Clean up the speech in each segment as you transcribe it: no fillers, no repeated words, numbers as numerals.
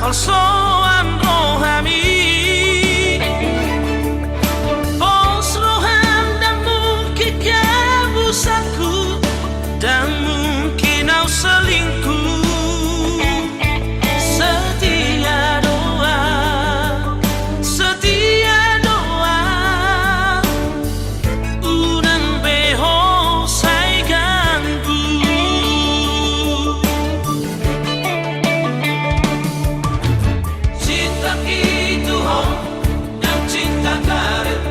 Holsoan rohani, Bos rohan dan mungkin kebusaku, dan mungkin kau selingkuh. Setia doa, setia doa, urang beho saya ganggu. Cinta itu yang cinta karet,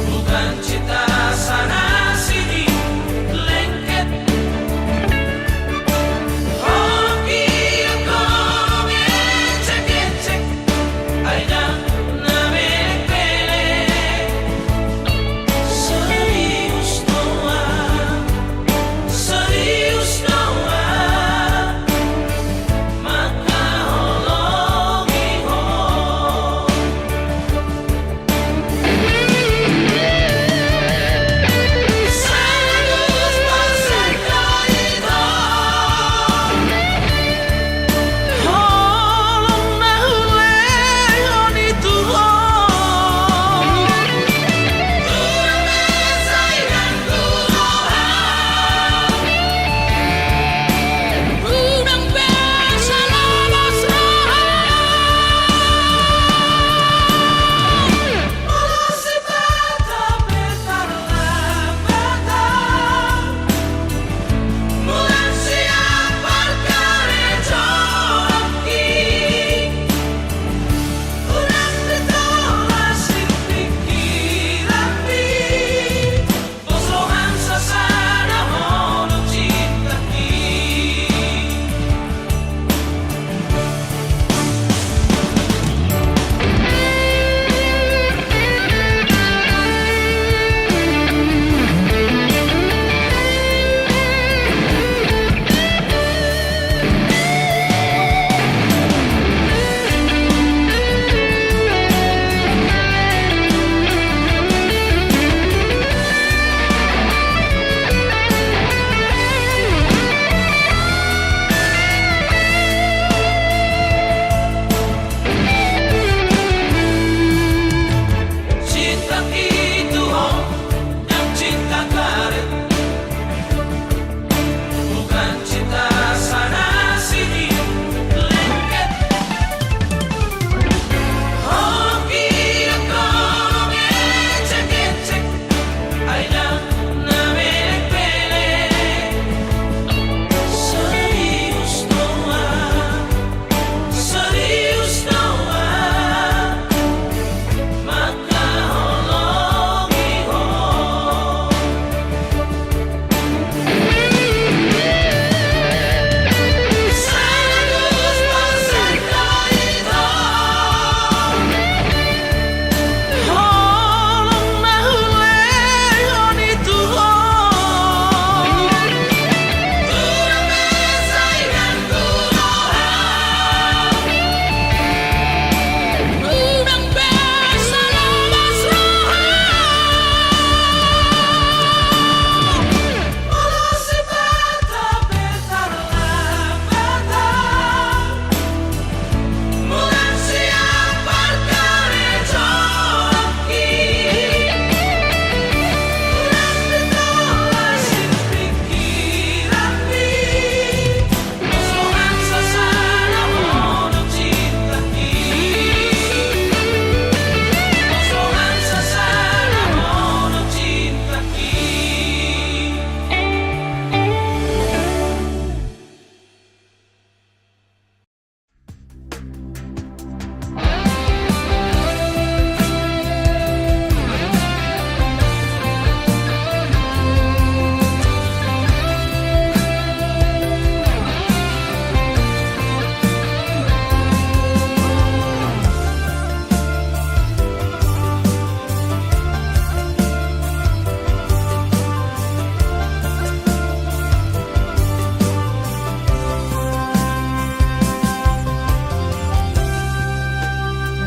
bukan cinta sana sini lengket. Oh kira kau ngecek-ngecek, aida na melek-melek. Serius doa, serius doa, maka holongi ho. Serius pasal kau itu, holong nahule hon itu ho. Urang mesaikan kurohan, urang besa lolos rohan. Mulasi bata betar lambatan, mulan siapa kare joki. Urang ditolak si pikiran mi, bosohan sasana hono cinta ki. Cinta itu yang cinta karet, bukan cinta sana sini lengket. Oh kira kau ngecek-ngecek, aida na melek-melek. Serius doa, serius doa, maka holongi ho. Serius pasal kau itu, holong nahule hon itu ho. Urang mesaikan kurohan, urang besa lolos rohan. Mulasi bata betar lambatan, mulan siapa kare joki. Urang ditolak si pikiran mi, bosohan sasana hono cinta ki. Bosohan sasana hono cinta ki.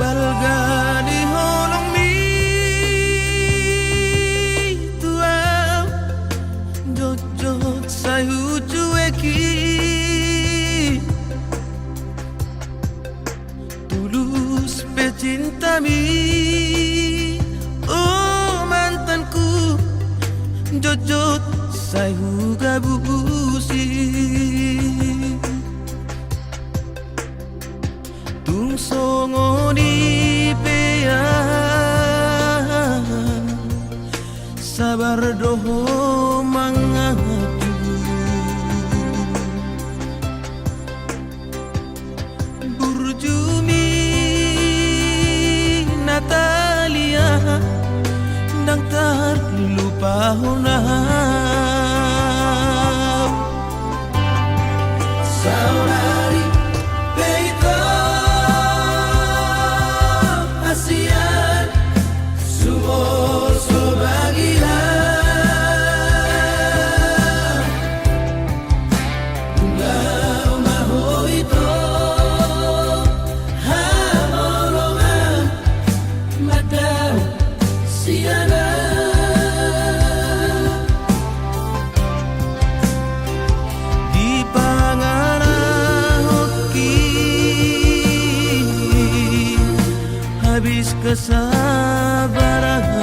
Balgani holong mi tuau, jojot sayu cueki. cintami, oh mantanku, jojot sai huga busi. Tung songo di pea, sabar doho mangatu. Burjumi Natalia, dang terlupa honam. Saudari Peito Asian Sumor Sobagila Ungau maho ito Hamolongan Madau Siana di pangarah hoki habis kesabaranmu.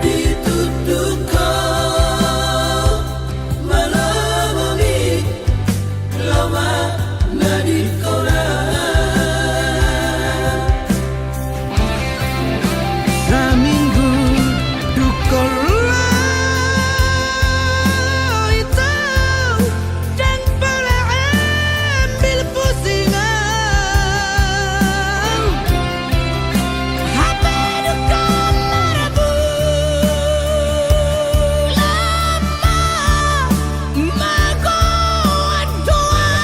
Ditutup kau malamoni lama nadit korang saminggu dukola itu dan pula ambil pusingan apa duka marabu lama magoan doa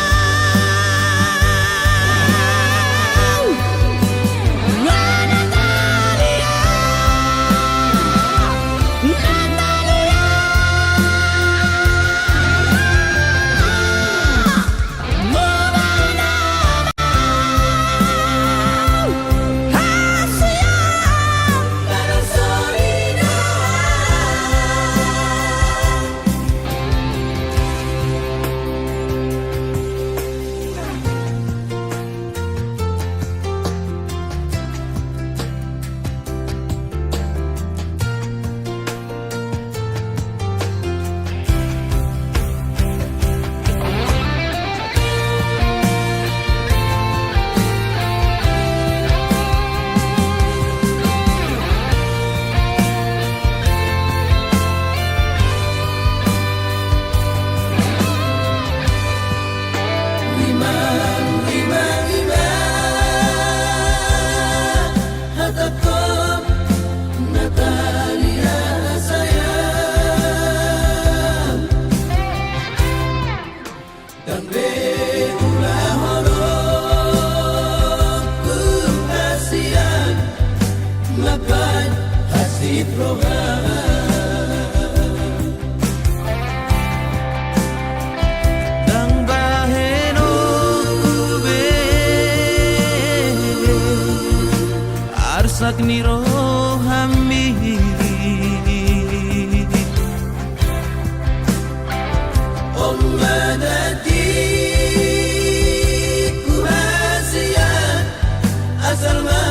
Dang baheno kube arsak niro hammi Om madadi kuhasian asal ma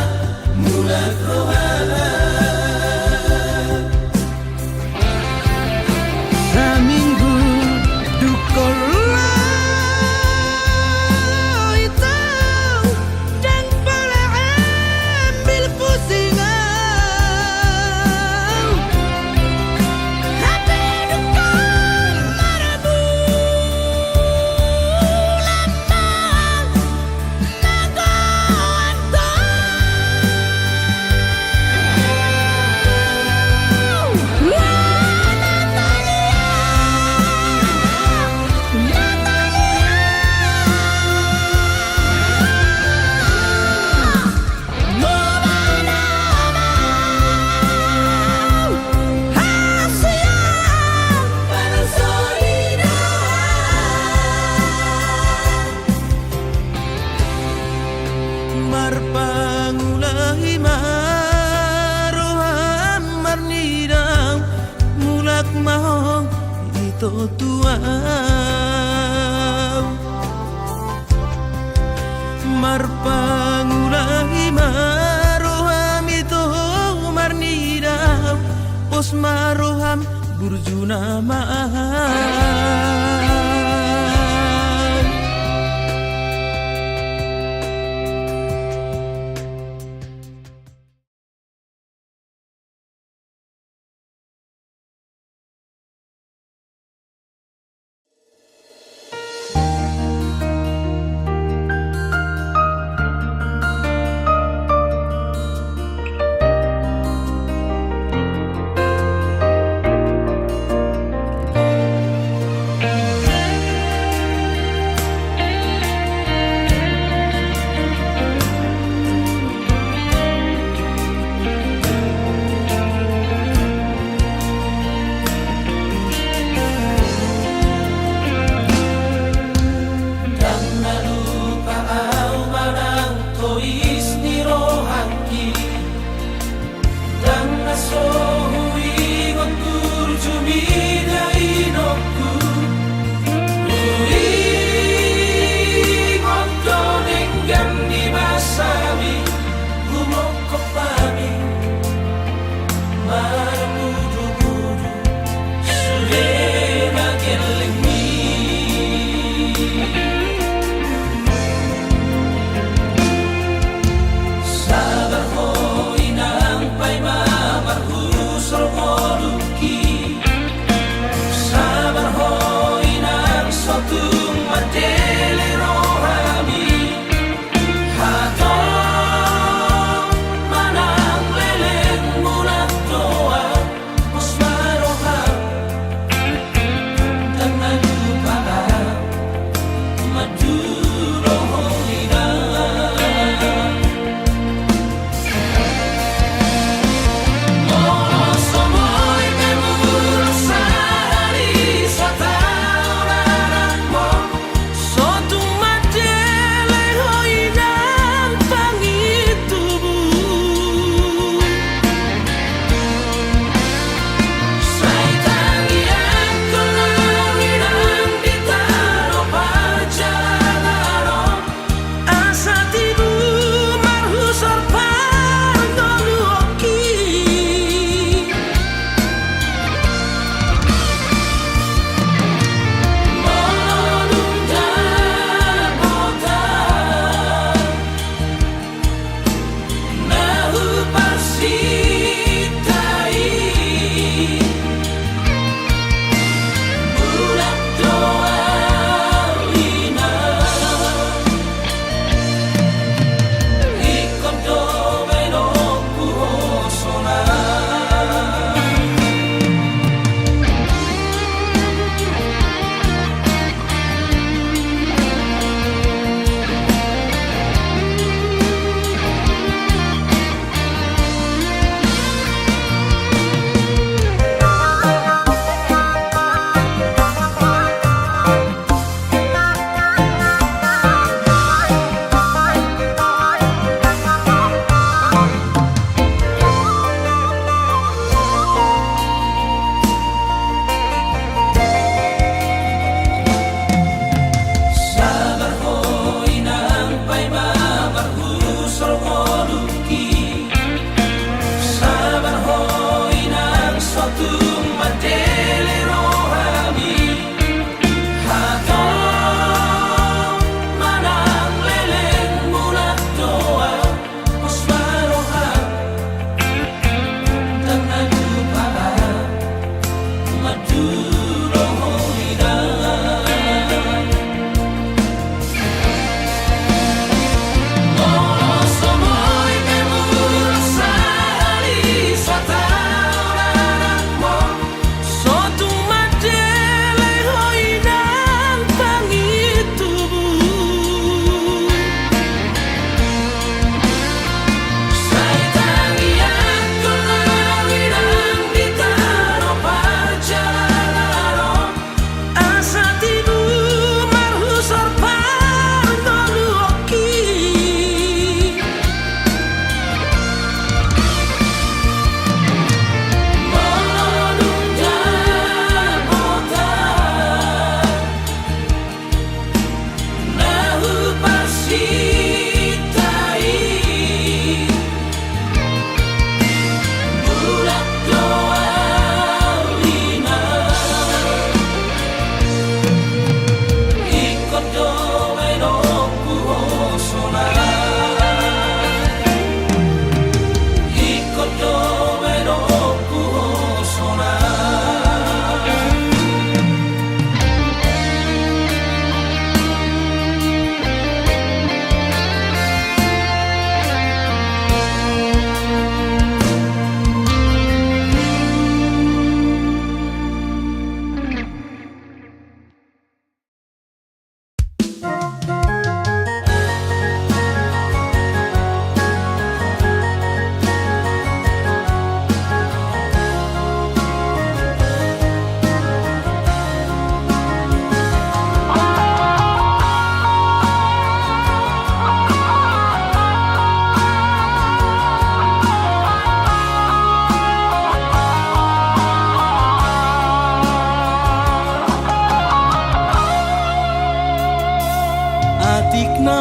mulak rohana saminggu dukola itu dan pula ambil pusingan hati duka marabu Marpangulahi maroham marnidang mulak mahong ito tuaw marpangulahi maroham itu marnidam pos maroham burjuna mahal.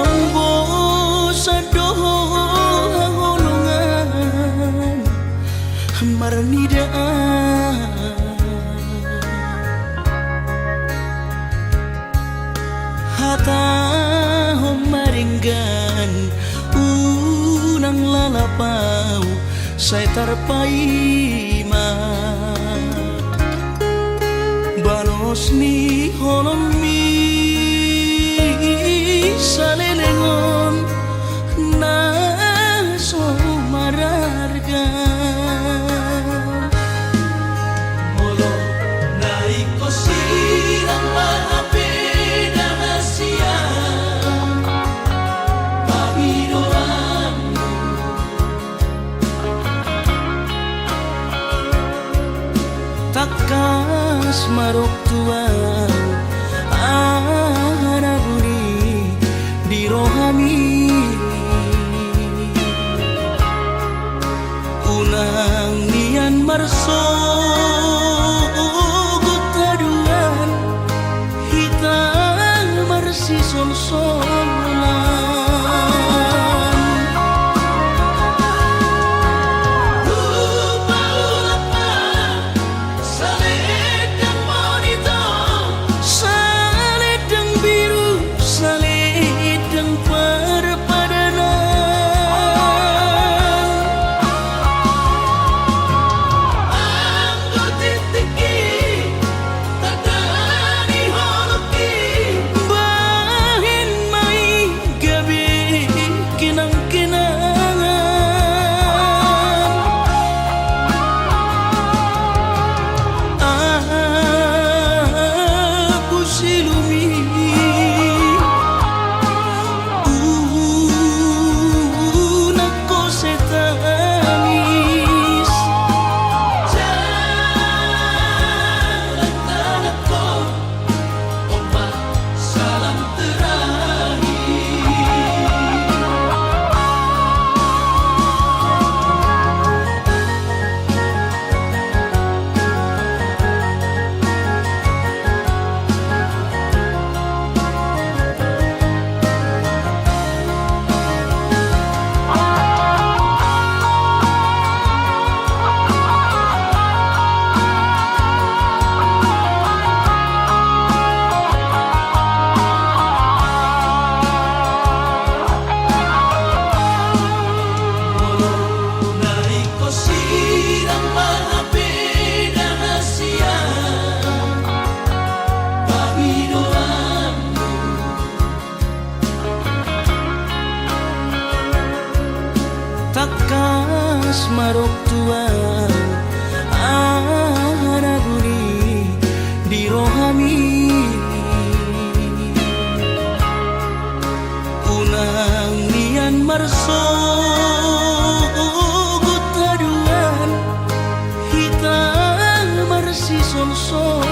Ombo sadoho hangolongan marnida hata homaringgan unang lalapau saya tarpaima banos ni holomi salelengon na so mararga Molo naiko sirang mahabeda hasia Pahidoanmu takas marok tuang anaguri di rohami unang nian marso gutaduan hitang marsi sol-solan takas marok tuang anaguri di rohami unang nian marso gutaduan hitang marsi sol-solan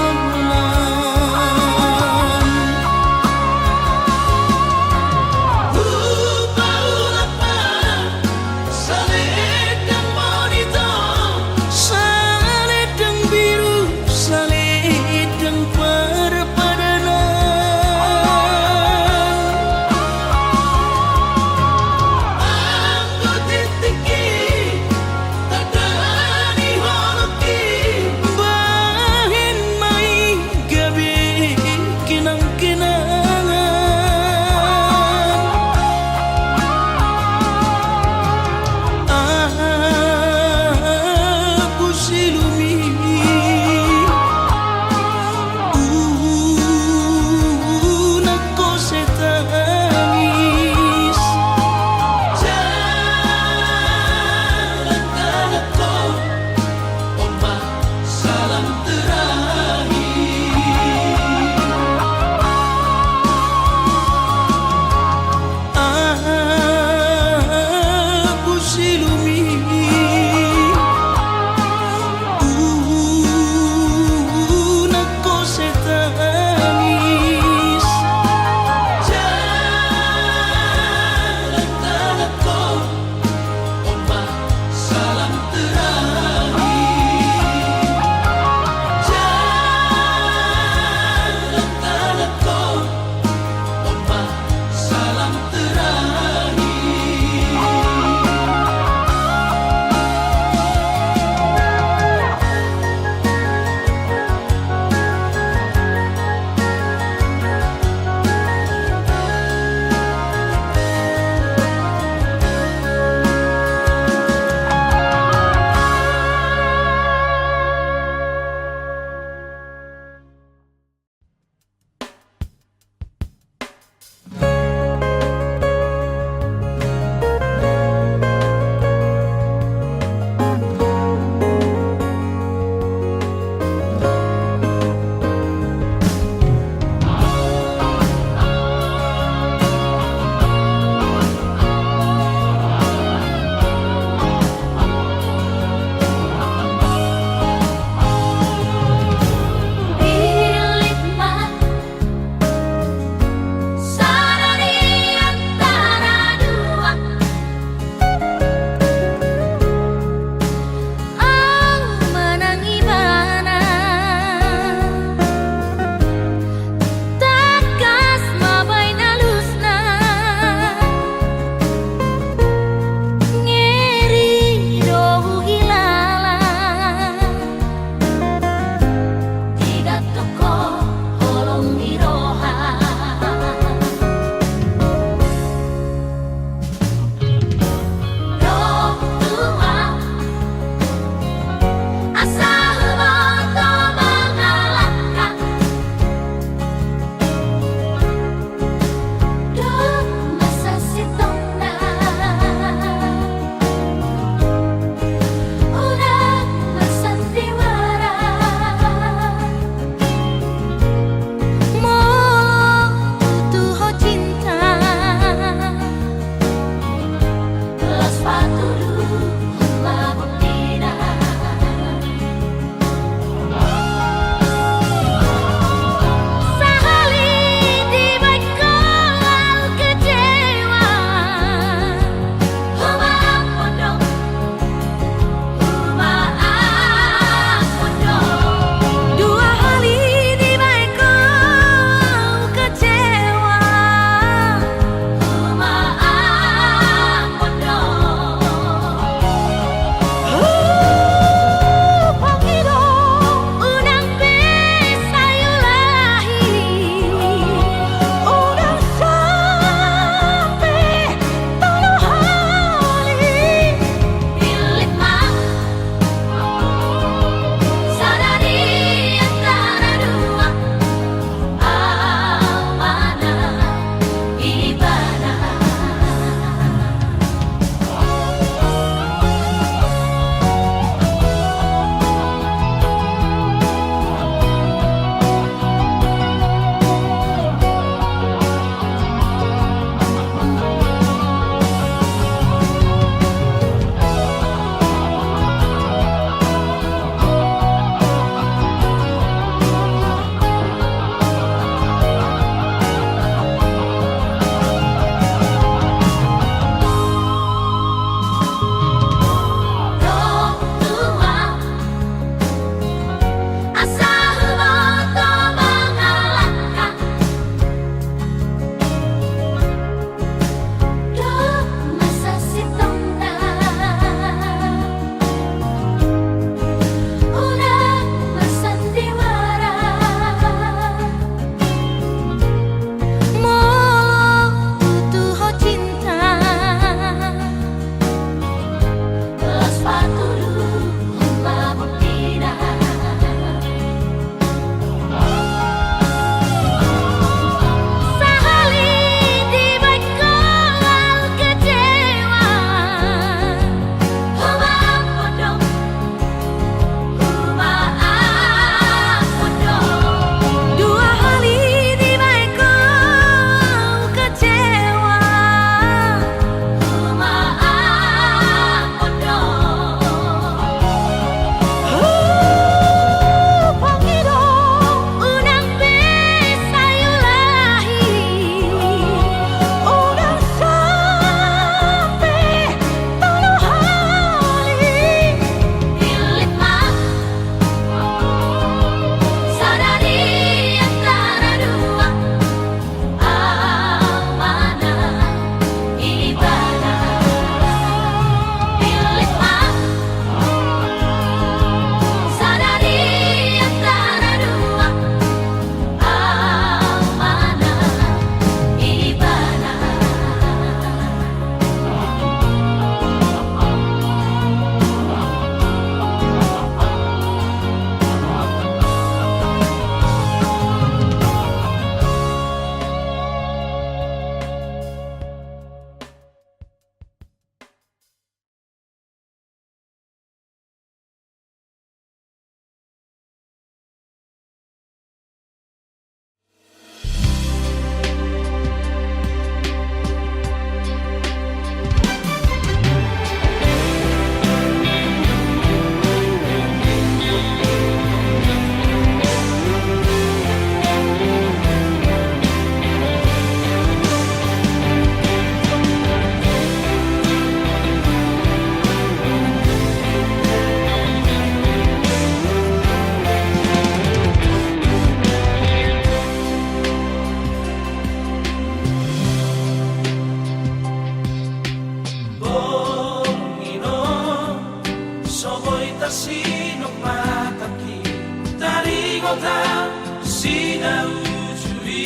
kota sinawujui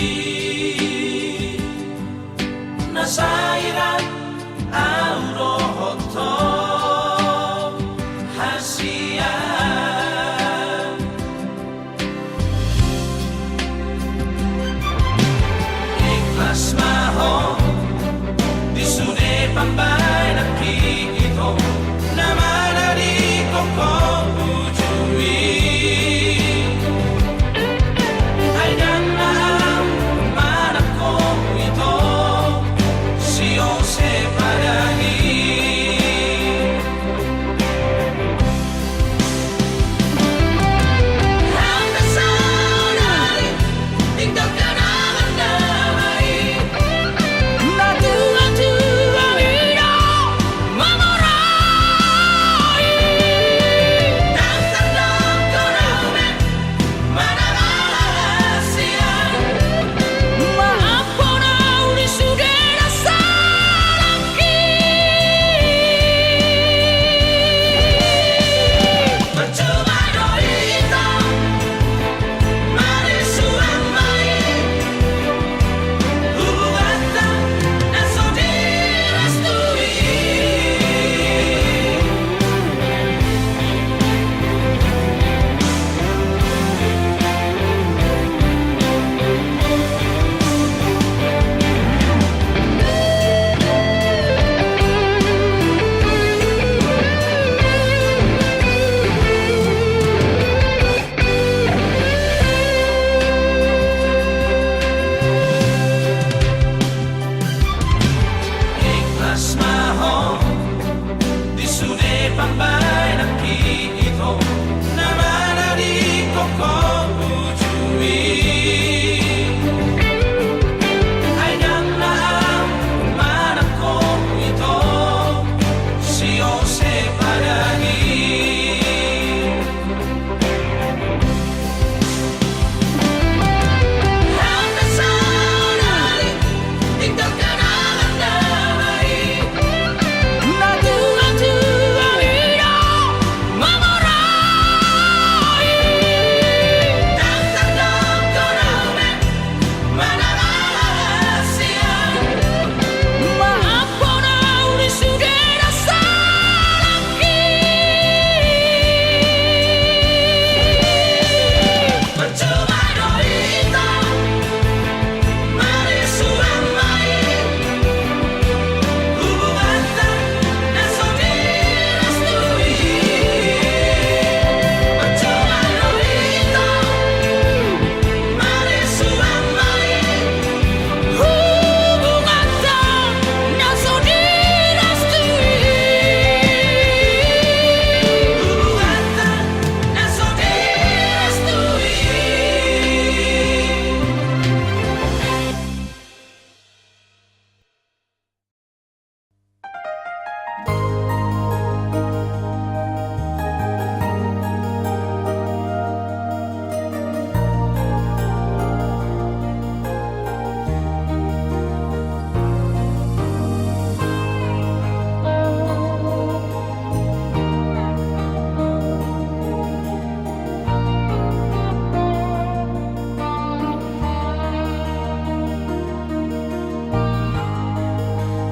nasairan aurohoto hasian ikhlas maho disude pambay nakikito na manali ko ujui ay danang manak ko ito si Jose Paragi ang nasanay tinggal ka naman damay natuwa-tuwa ito mamuray tangtang ko namin manarasiyan maafo na uli sugera sa langit percuma ito marisuan mai hubungan na sodirastui ikhlas maho disude pambay nakikito na manali ko ujui ay danang manak ko ito si Jose Paragi ang nasanay tinggal ka naman damay natuwa-tuwa ito mamuray tangtang ko namin manarasiyan maafo na uli sugera sa langit percuma ito marisuan mai hubungan na sodirastui percuma ito marisuan mai hubungan na sodirastui hubungan na sodirastui.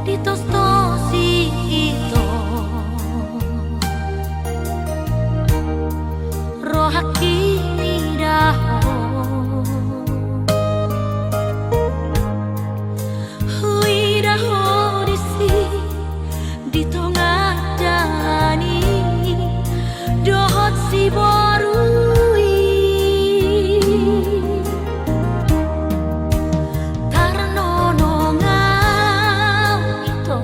Dito sto si ito rohaki daho hui daho disi dito ngadani dohot si borui tarno no ngau ito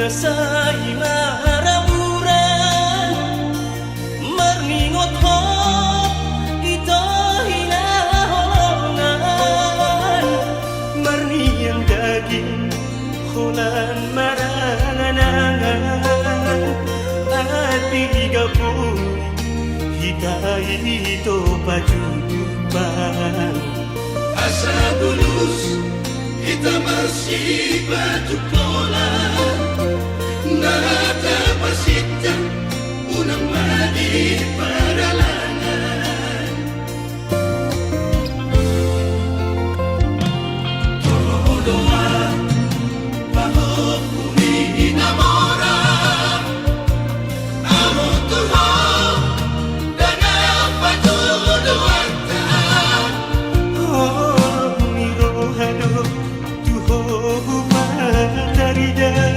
Nasai maraburan Marningot ho ito hinahongan Marniang daging hulan maranganangan At igapoy hitay ito pajudupan Asa bulus kita masih batu pola Nata pasita unang madi paralangan Doa bahwa kuni inamora Amo Tuhan dan apa tuduhan Oh mirohado tuho humadarida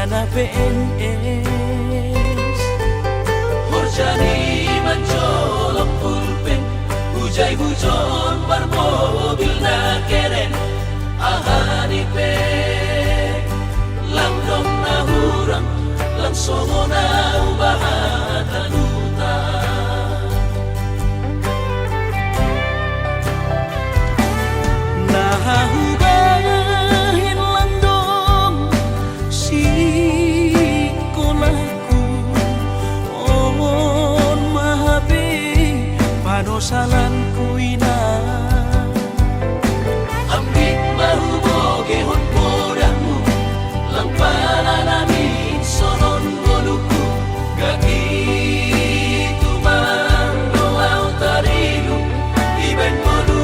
dana PNS. Horjani mencolok pulpen, hujai hujon bar mobil na keren. Ahani pe, lang dong na hurang, lang songo na ubahatan uta. Nahubahin lang dong si kolahku. On mahabi panosalan ko ina. Ambik mahuboge hon podamu, lang pala namin sonon boluku. Gaki tumang doaw tarilu, iben bolu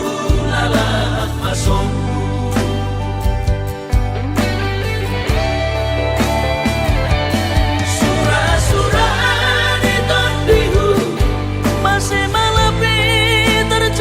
lalak masongku. Surah-surah di tondihu, Masih malapi terjadi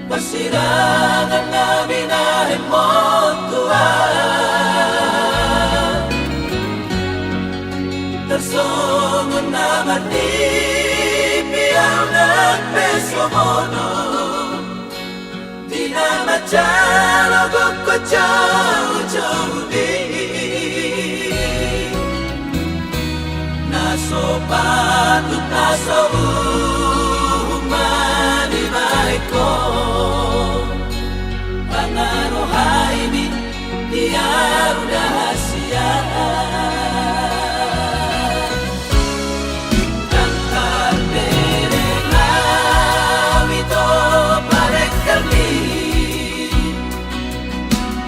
Persidangan namin nahin mo Tuhan, tersungon na matipiyaw ng peso mono, di na majalogok ko jauh-jauh naso patut naso umani ko pangaruhay ni diyaw rahasia Kantar dereng ito parek kami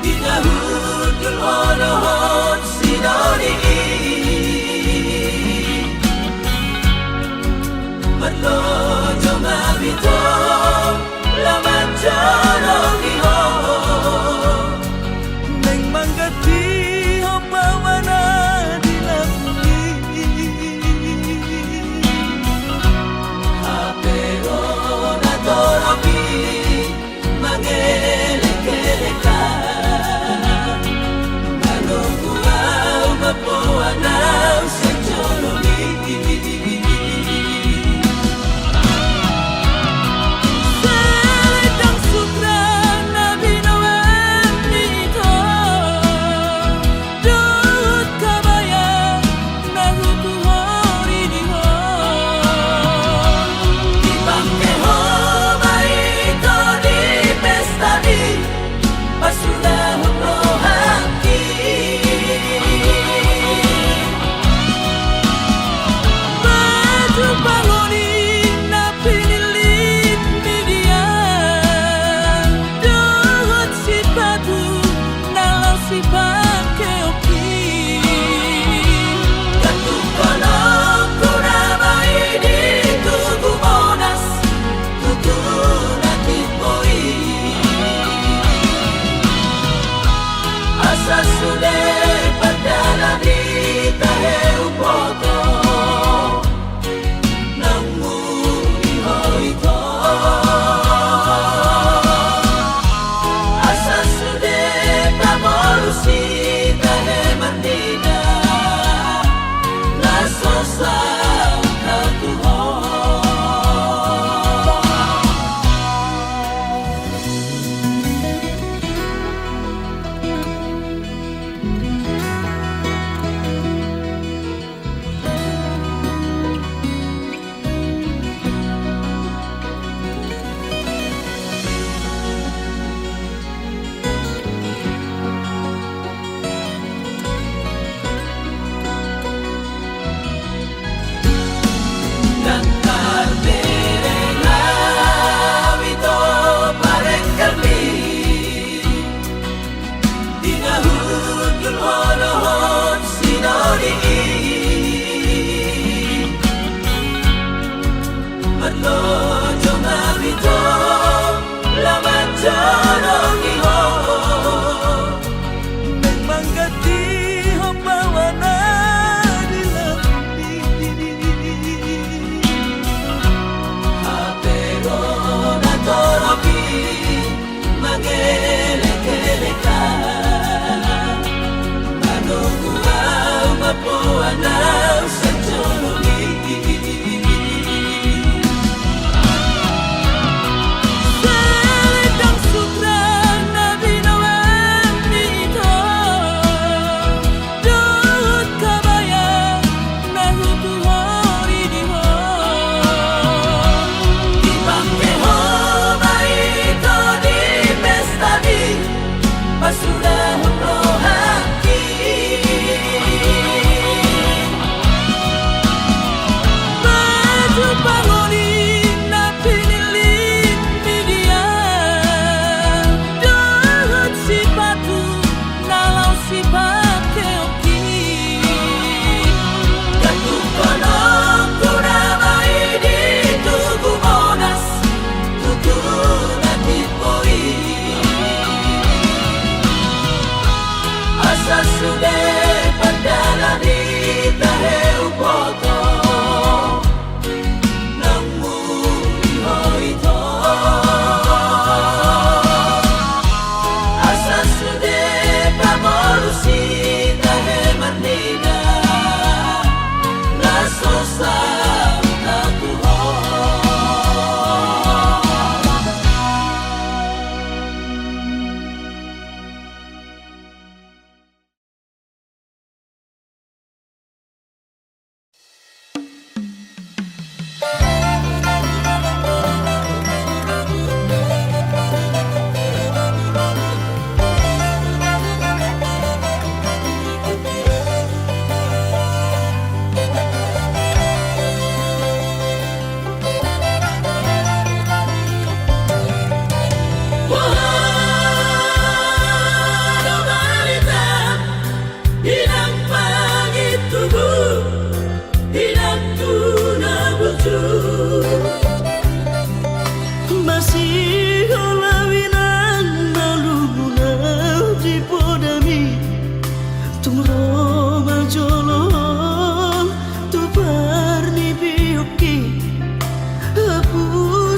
dinahudul honohon sinoni Berlojo bito laman jorong iho Neng manggati hapawana dilakuni Apero na toropi mangelek-eleka Manungguau mapuanaw sa jolomi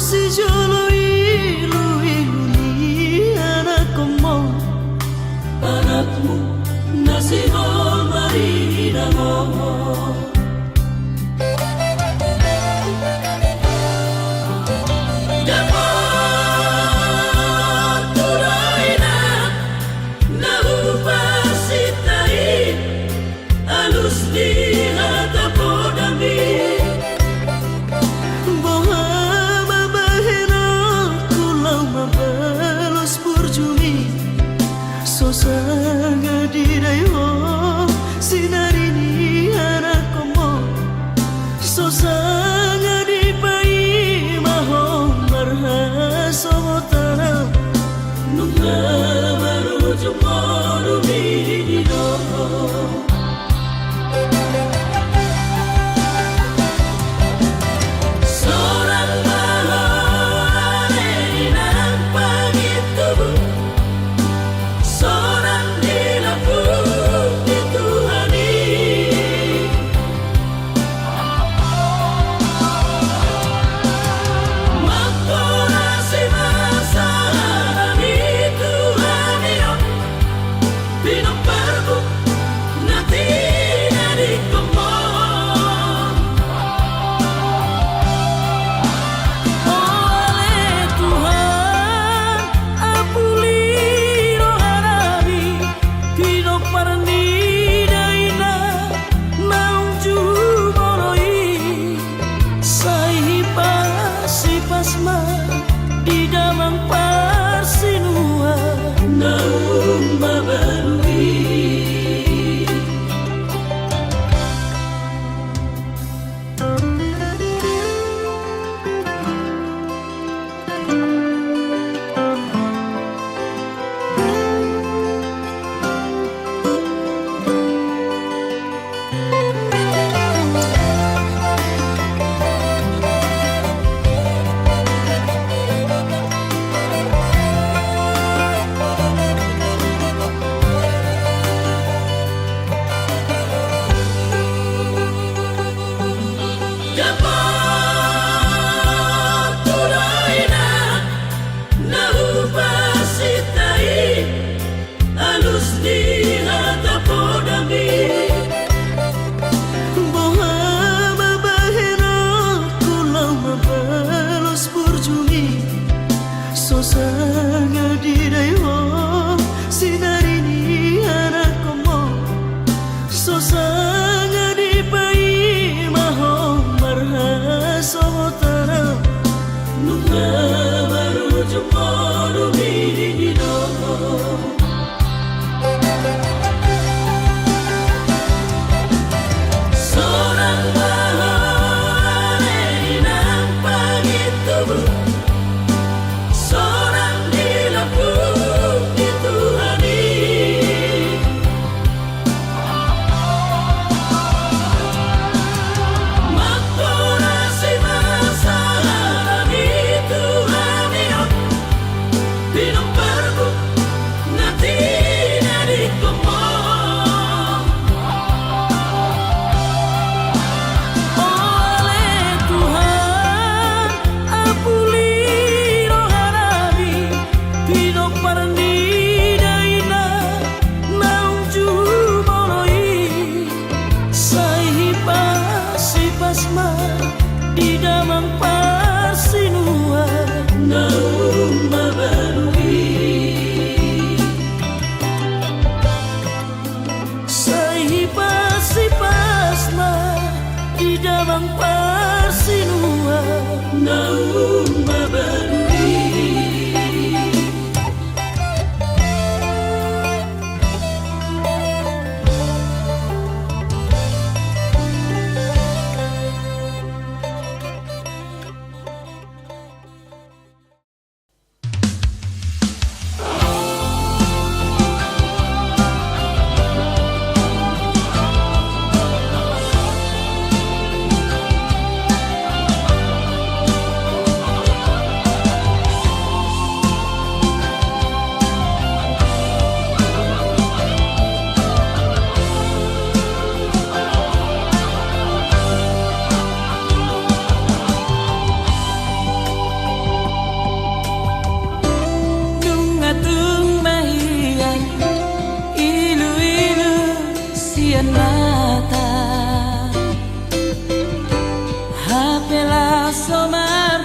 si jolo ilu ni anak komo Anakmu nasi hol marina mo Dapat turaina Nahupasitai Alus di hata podami Boha mabahena kulau mabalos burjumi Sosanga dirayo sinarini anak komo Sosanga di pai maho marhasotana Nunga baru jumoru bidino Seorang mahal yang begitu Seorang dilapuk dituhani Makorasi masalah dituhani Binong perbu nanti dari kemon Oleh Tuhan ampuni rohani Kino parni daina nauju moroi Sahipa si pasma di damang parsinua Naum mabalui Dapat turaina Nahupasitai Alus di hata podami Boha mabahena kulau mabalos burjumi Sosanga dirayo sinarini anak komo Sosanga di pai maho marhasotana Nunga baru jumoru bidino Seorang mahal yang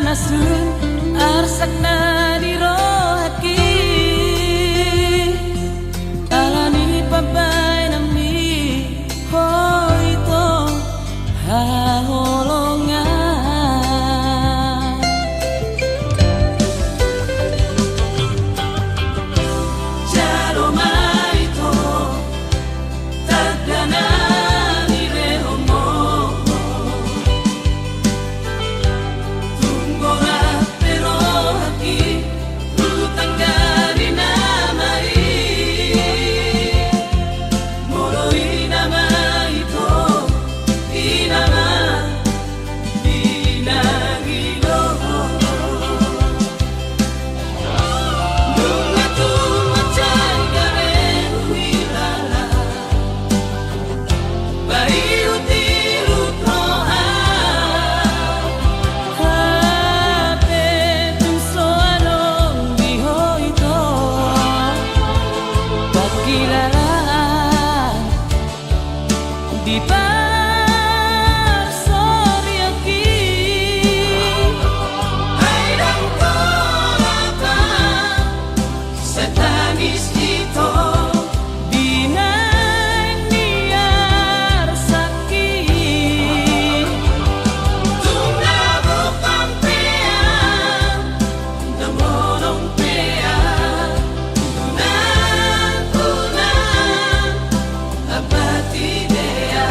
nasun arsakna di rohaki alani papai nami hoito haholongan jalo maito tadana ni rehomo tunggora pero haki rutangga di namai moroi nama ito inama dinagilo nunga tumacay garen huilala bayu tirut roha hape tunso anong bihoito pagkilala di parsoriaki ay lang kolapa sa tangis ito dinaniar sakit tumabok ang peang namonong peang tunang-tunang apatidea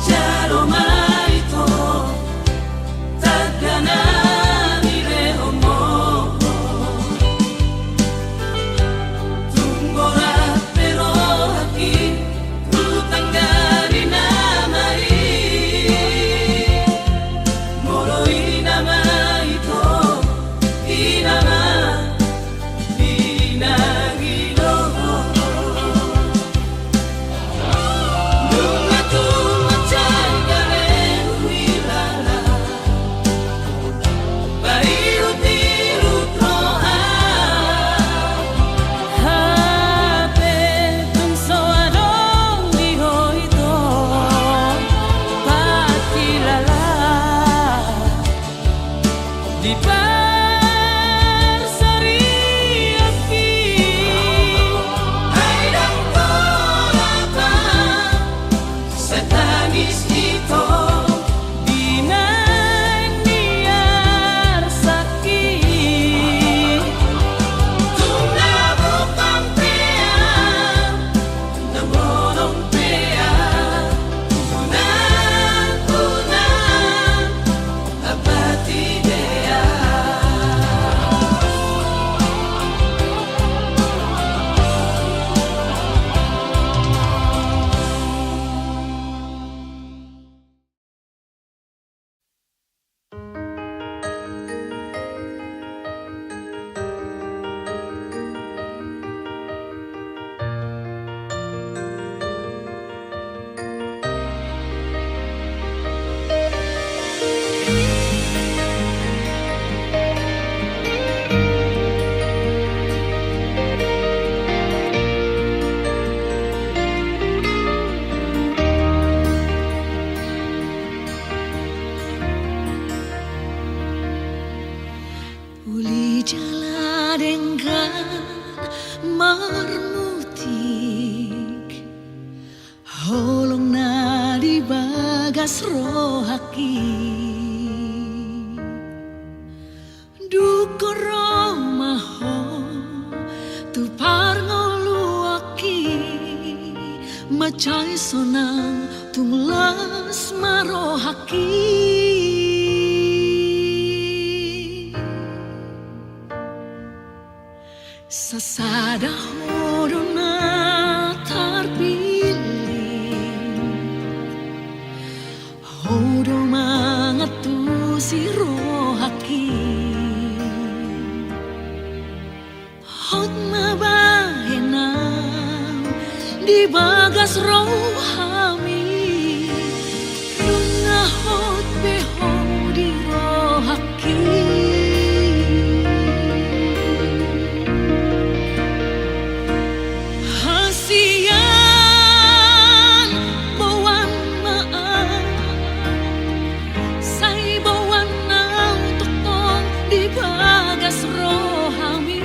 jalo maito tadana ni rehomo tunggora pero haki rutangga di namai moroi nama ito inama dinagilo nunga tumacay garen huilala bayu tirut roha hape tunso anong bihoito pagkilala di parsoriaki ay lang kolapa sa tangis ito dinaniar sakit tumabok ang peang namonong peang tunang-tunang apatidea Uli jala dengan marmutik holong na di bagas rohaki dukoro maho tu parngoluaki macai sonang tunglas marohaki sasada horona tarpiling Hold si rohaki hot mabahena di bagas rohami lunga hot beho di rohaki hasian bawan maaf say bawan na tokong di bagas rohami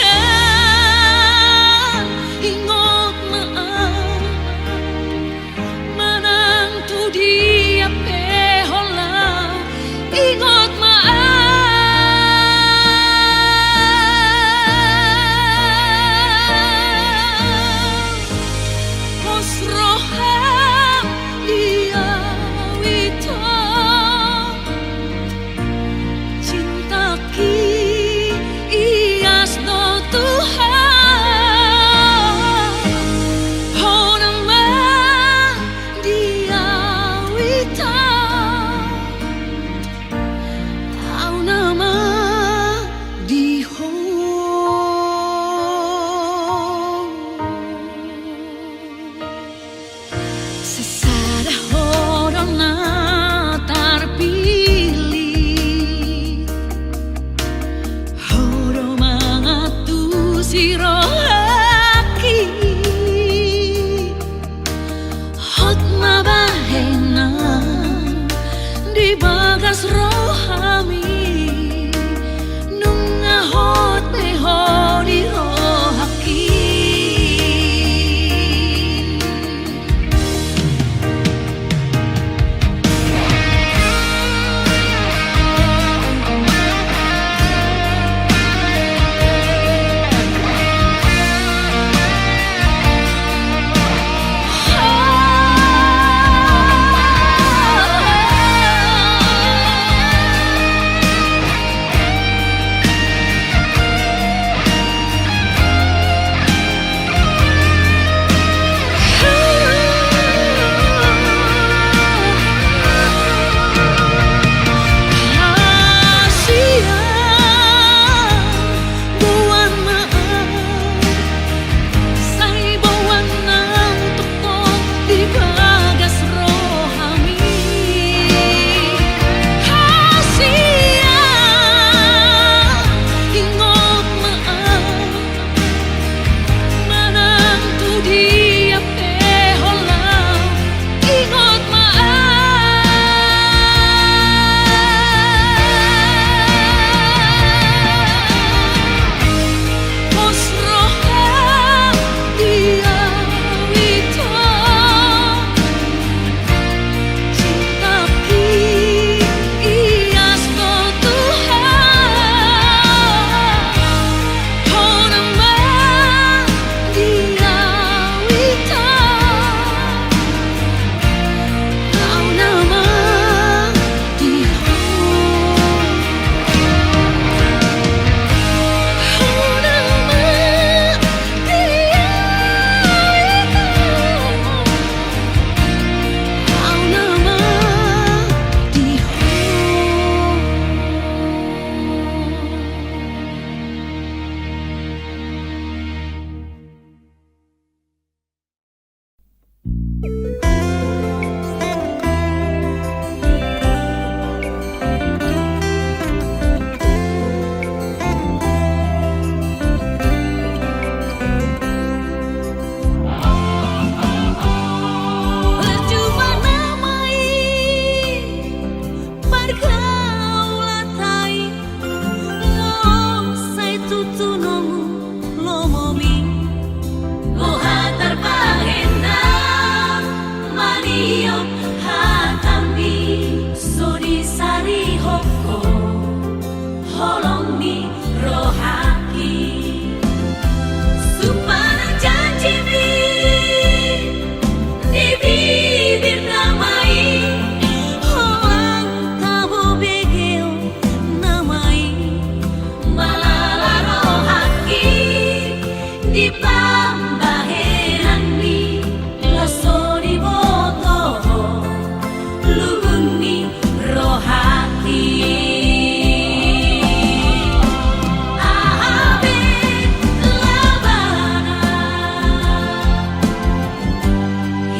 hasian ingot maaf manang tu dia peholau ingot maaf pos roham dia wito cinta ki ias do Tuhan oh nama dia wito tau nama di sesada horona terpilih horo mangatu si rohaki hot mabahena di bagas rohami nunga hot beho di rohaki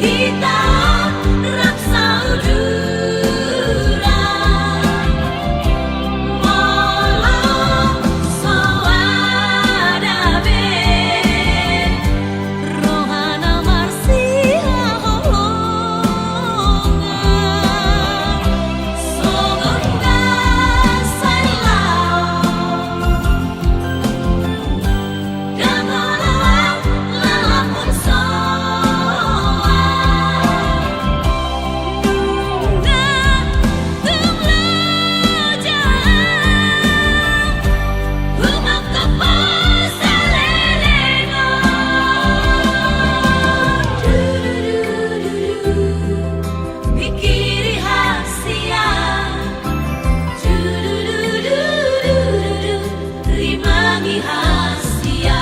hitam raksa udura molong soadabe rohana marsia honga sogonga sailao gamalawan lalapun soa bunga tumlajang humang kapal salelengon pikiri hasia rimangi hasia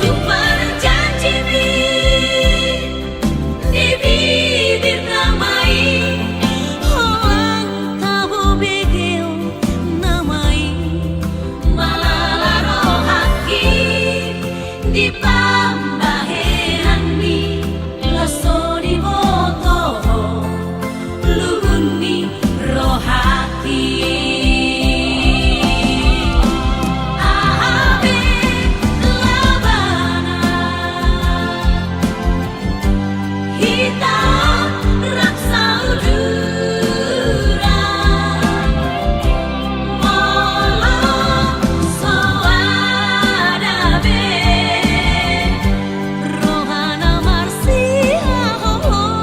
Super janji di bibir namai Hoang tahu begeu namai Malala rohaki di pambahean mi Loso di moto luhuni rohaki Ahabe labana hitam raksa udura molong soadabe rohana marsia honga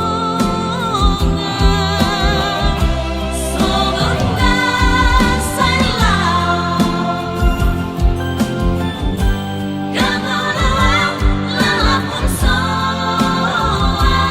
sogonga sailao gamalawan lalapun soa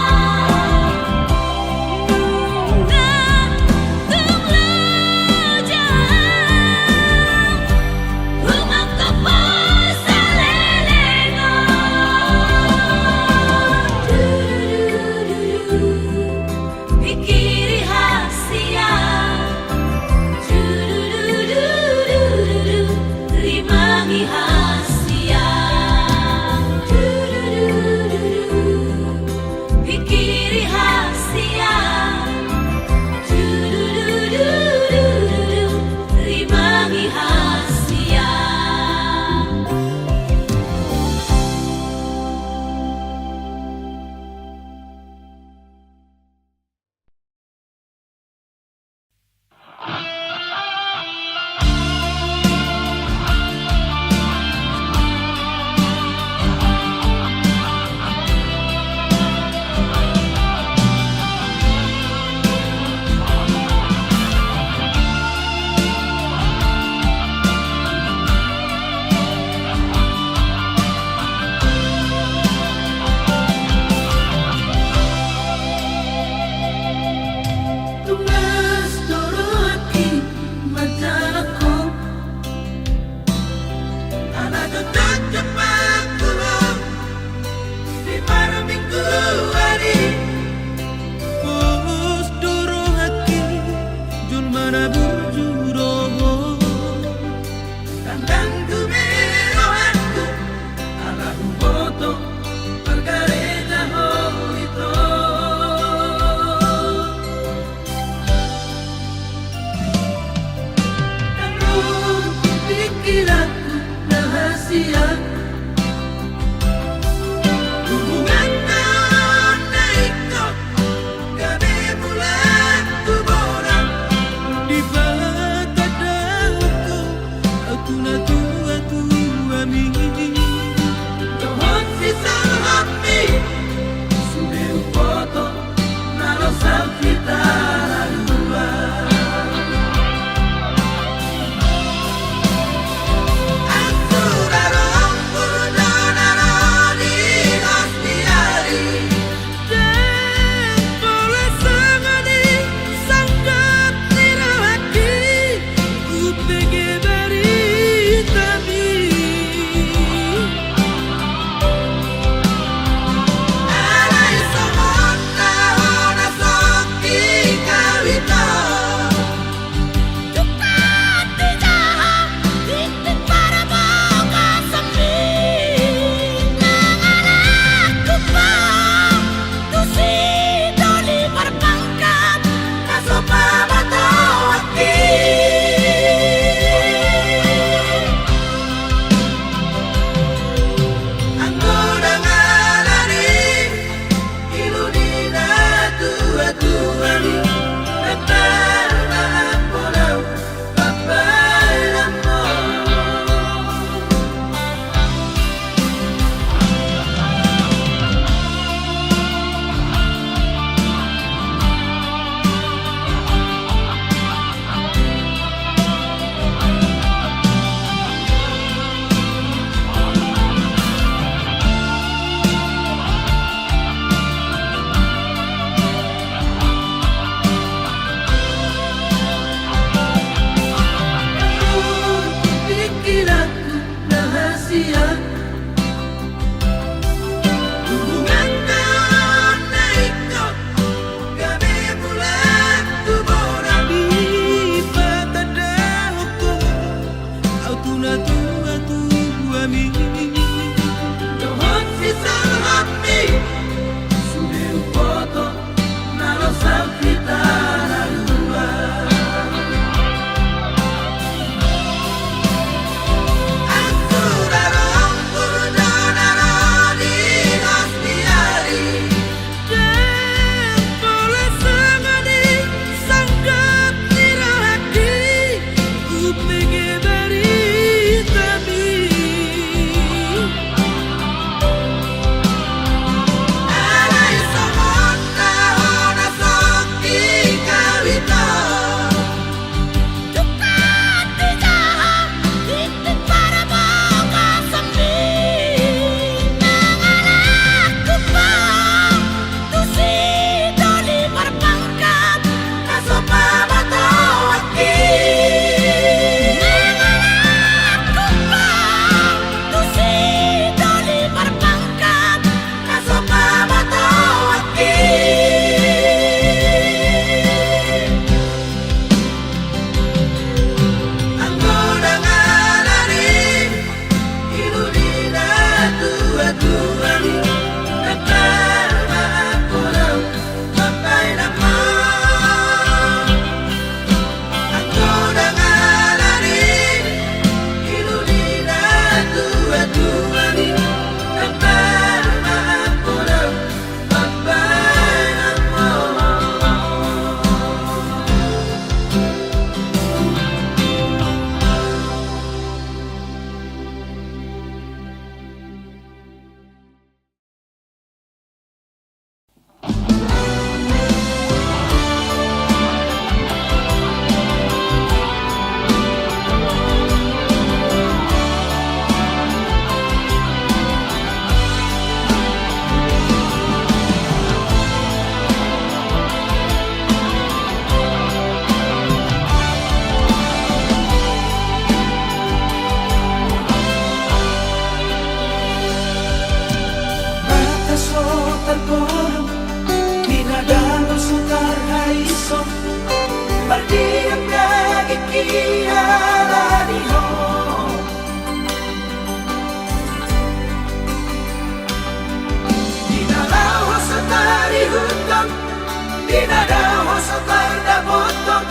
Dinadaw sa tardabotok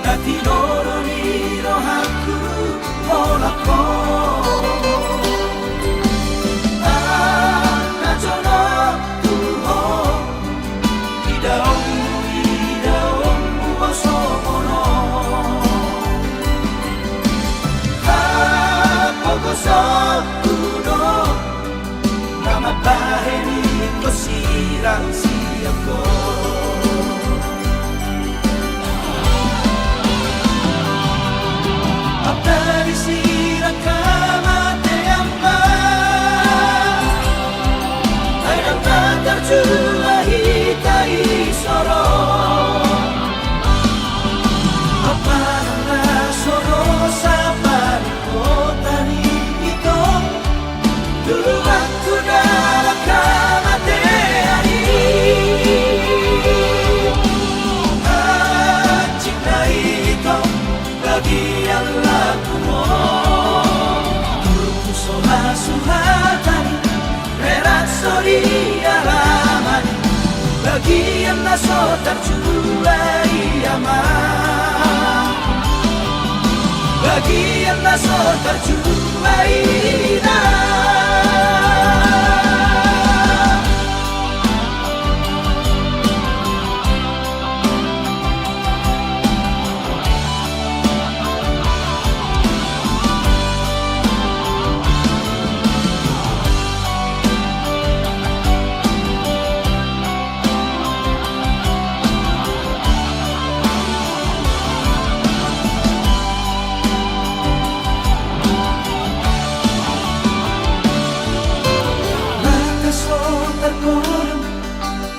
na tinoro ni Rohaku Mola ko Najono tuho Idaong uwasomono Pogoso kuno Namabaheni ko sirang siya ko Apnarisirang kamateamba Ay nagtatarjuahitai soro Aparang nasoro sa palikotan ito Tuluan ko na lang kamateani At na ito bagian lagu mo Puso hasuhatan Rerat sori alaman Bagian na sotar juai aman Bagian na sotar juai na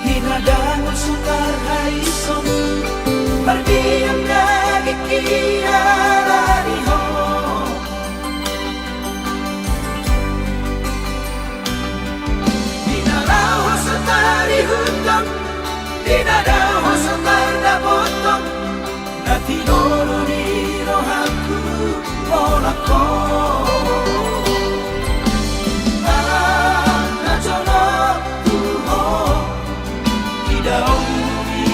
Hinadang sukar haison Pardiam nagkikialani ho Dinalaw sa tarihutang Dinadaw sa tarnabotong Na tinoro ni Rohaku Mola ko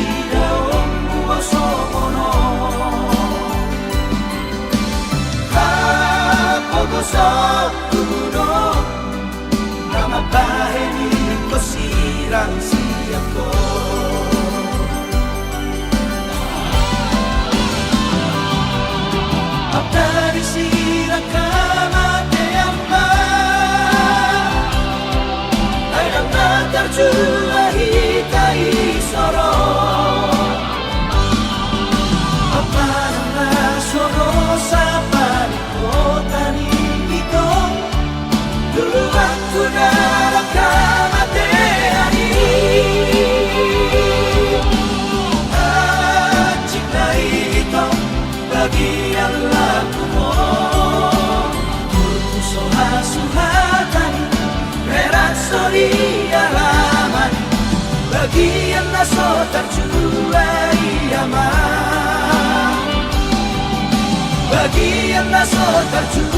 Idaong uwasomono Pogoso kuno Namabaheni ko sirang siya ko Apnarisirang kamateamba Ay nagtatarjuahitai soro Aparang nasoro sa palikotan ito Tuluan ko na lang kamateani At na ito bagian lagu mo Puso hasuhatan Rerat sori alaman Bagian na sotar juai aman Bagian na sotar juai